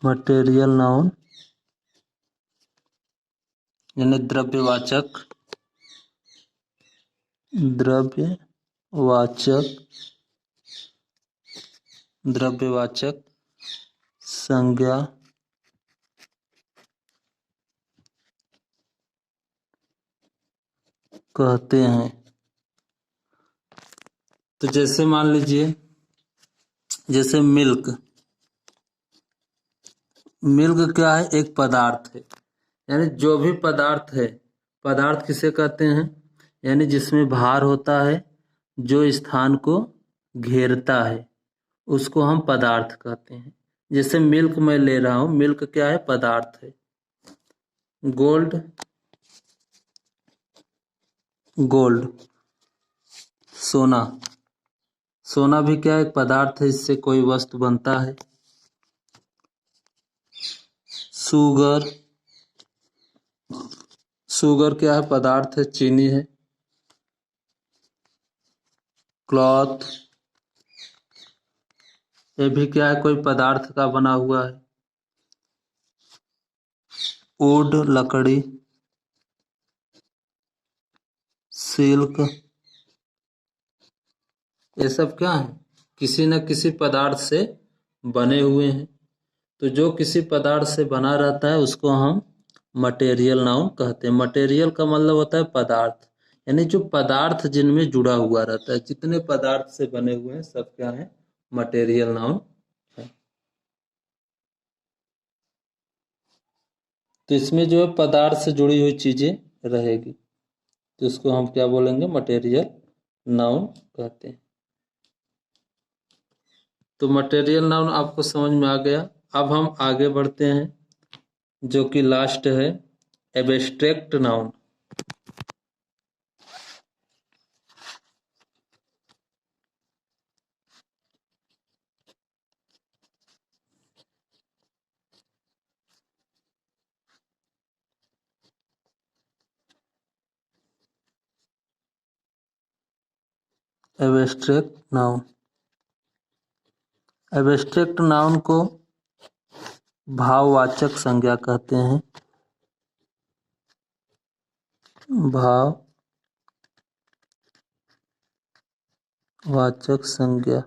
Material noun यानी द्रव्यवाचक संज्ञा कहते हैं। तो जैसे मान लीजिए, जैसे मिल्क क्या है? एक पदार्थ है। यानी जो भी पदार्थ है, पदार्थ किसे कहते हैं? यानी जिसमें भार होता है, जो स्थान को घेरता है, उसको हम पदार्थ कहते हैं। जैसे मिल्क मैं ले रहा हूं, मिल्क क्या है? पदार्थ है। गोल्ड सोना भी क्या है? एक पदार्थ है, इससे कोई वस्तु बनता है। शुगर क्या है? पदार्थ है, चीनी है। क्लॉथ ये भी क्या है? कोई पदार्थ का बना हुआ है। वुड लकड़ी, सिल्क, ये सब क्या है? किसी न किसी पदार्थ से बने हुए हैं। तो जो किसी पदार्थ से बना रहता है उसको हम मटेरियल नाउन कहते हैं। मटेरियल का मतलब होता है पदार्थ, यानी जो पदार्थ जिनमें जुड़ा हुआ रहता है, जितने पदार्थ से बने हुए हैं सब क्या है? मटेरियल नाउन है। तो इसमें जो है पदार्थ से जुड़ी हुई चीजें रहेगी, तो इसको हम क्या बोलेंगे? मटेरियल नाउन कहते हैं। तो मटेरियल नाउन आपको समझ में आ गया। अब हम आगे बढ़ते हैं, जो कि लास्ट है एब्स्ट्रैक्ट नाउन। एब्स्ट्रैक्ट नाउन को भाववाचक संज्ञा कहते हैं। भाववाचक संज्ञा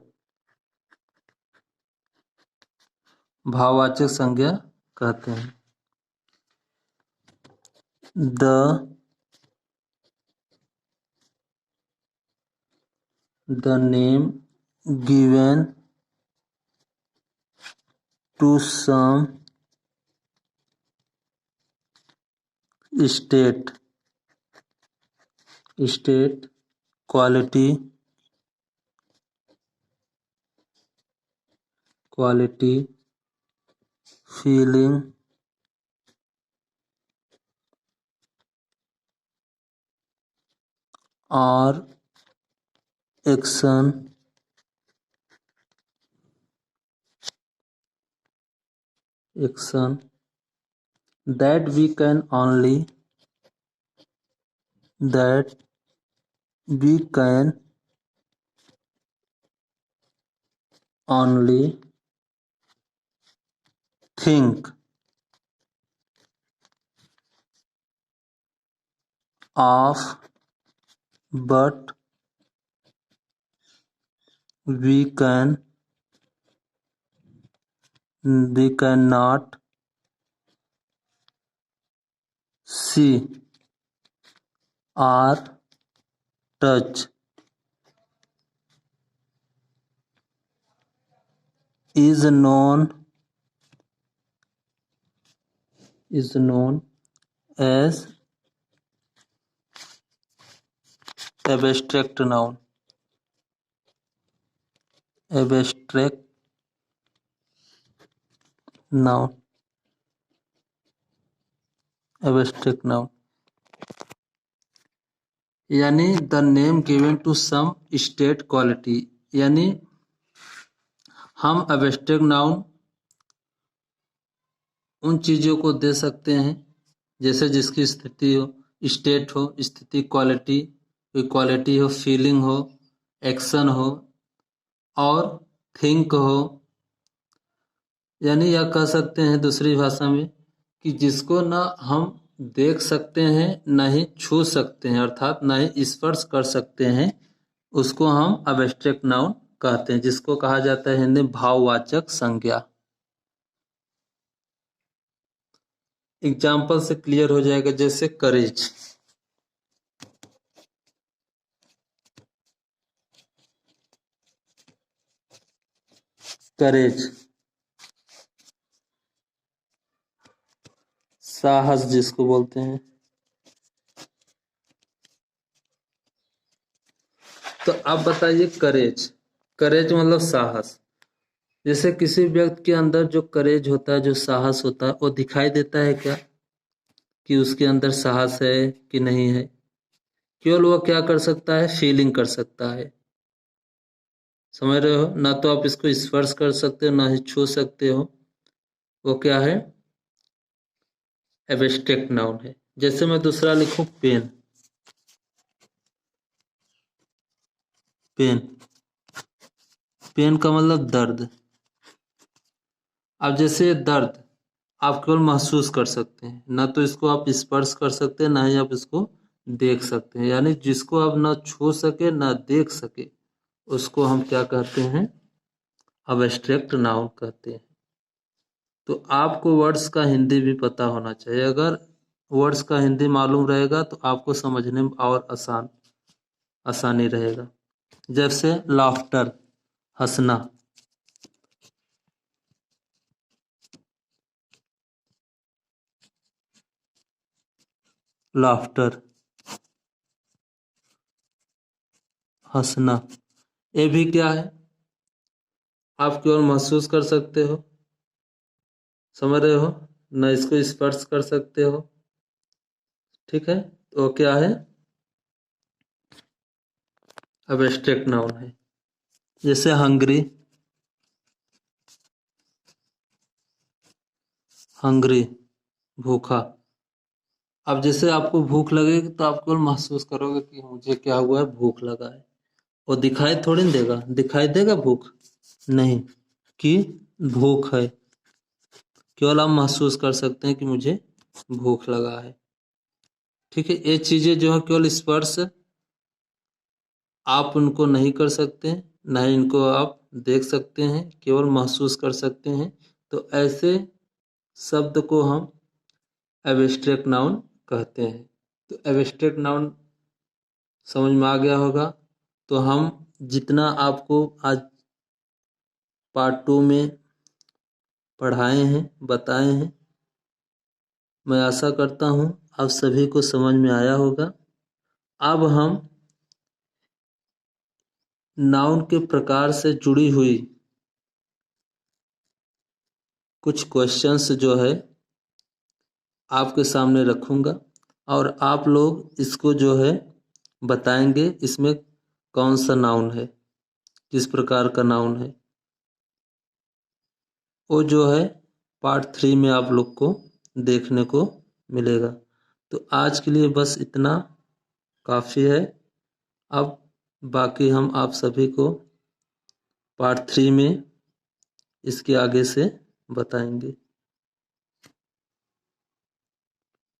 कहते हैं। The name given to some state, quality, feeling, or action that we can only think of, but we cannot see or touch, is known as abstract noun. यानी the name given to some state quality, यानी हम abstract noun उन चीजों को दे सकते हैं जैसे जिसकी स्थिति हो, स्टेट हो, स्थिति, क्वालिटी, क्वालिटी हो, फीलिंग हो, एक्शन हो और थिंक हो यानी यह कह सकते हैं दूसरी भाषा में कि जिसको ना हम देख सकते हैं ना ही छू सकते हैं, अर्थात ना ही स्पर्श कर सकते हैं, उसको हम एब्स्ट्रैक्ट नाउन कहते हैं, जिसको कहा जाता है हिंदी में भाववाचक संज्ञा। एग्जाम्पल से क्लियर हो जाएगा, जैसे करेज। करेज साहस जिसको बोलते हैं। तो आप बताइए करेज, करेज मतलब साहस। जैसे किसी व्यक्ति के अंदर जो करेज होता है, जो साहस होता है, वो दिखाई देता है क्या कि उसके अंदर साहस है कि नहीं है? केवल वो क्या कर सकता है, फीलिंग कर सकता है। समझ रहे हो ना? तो आप इसको स्पर्श कर सकते हो ना ही छू सकते हो। वो क्या है, एब्स्ट्रैक्ट नाउन है। जैसे मैं दूसरा लिखूं पेन, पेन, पेन का मतलब दर्द। अब जैसे दर्द आप केवल महसूस कर सकते हैं, ना तो इसको आप स्पर्श कर सकते हैं ना ही आप इसको देख सकते हैं। यानी जिसको आप ना छू सके ना देख सके, उसको हम क्या कहते हैं, एब्स्ट्रैक्ट नाउन कहते हैं। तो आपको वर्ड्स का हिंदी भी पता होना चाहिए। अगर वर्ड्स का हिंदी मालूम रहेगा तो आपको समझने में और आसानी रहेगा। जैसे लाफ्टर, हंसना। लाफ्टर, हंसना, ये भी क्या है, आप केवल महसूस कर सकते हो, समझ रहे हो ना, इसको स्पर्श कर सकते हो। ठीक है, तो क्या है, एब्स्ट्रैक्ट नाउन है। जैसे हंग्री, हंग्री भूखा। अब जैसे आपको भूख लगेगी तो आप केवल महसूस करोगे कि मुझे क्या हुआ है, भूख लगा है। वो दिखाई थोड़ी नहीं देगा, दिखाई देगा भूख नहीं कि भूख है, केवल आप महसूस कर सकते हैं कि मुझे भूख लगा है। ठीक है, ये चीजें जो है केवल स्पर्श आप उनको नहीं कर सकते, ना ही इनको आप देख सकते हैं, केवल महसूस कर सकते हैं। तो ऐसे शब्द को हम एब्स्ट्रैक्ट नाउन कहते हैं। तो एब्स्ट्रैक्ट नाउन समझ में आ गया होगा। तो हम जितना आपको आज पार्ट 2 में पढ़ाए हैं, बताए हैं, मैं आशा करता हूँ आप सभी को समझ में आया होगा। अब हम नाउन के प्रकार से जुड़ी हुई कुछ क्वेश्चंस जो है आपके सामने रखूंगा, और आप लोग इसको जो है बताएंगे इसमें कौन सा नाउन है, किस प्रकार का नाउन है। वो जो है पार्ट 3 में आप लोग को देखने को मिलेगा। तो आज के लिए बस इतना काफ़ी है। अब बाकी हम आप सभी को पार्ट 3 में इसके आगे से बताएंगे।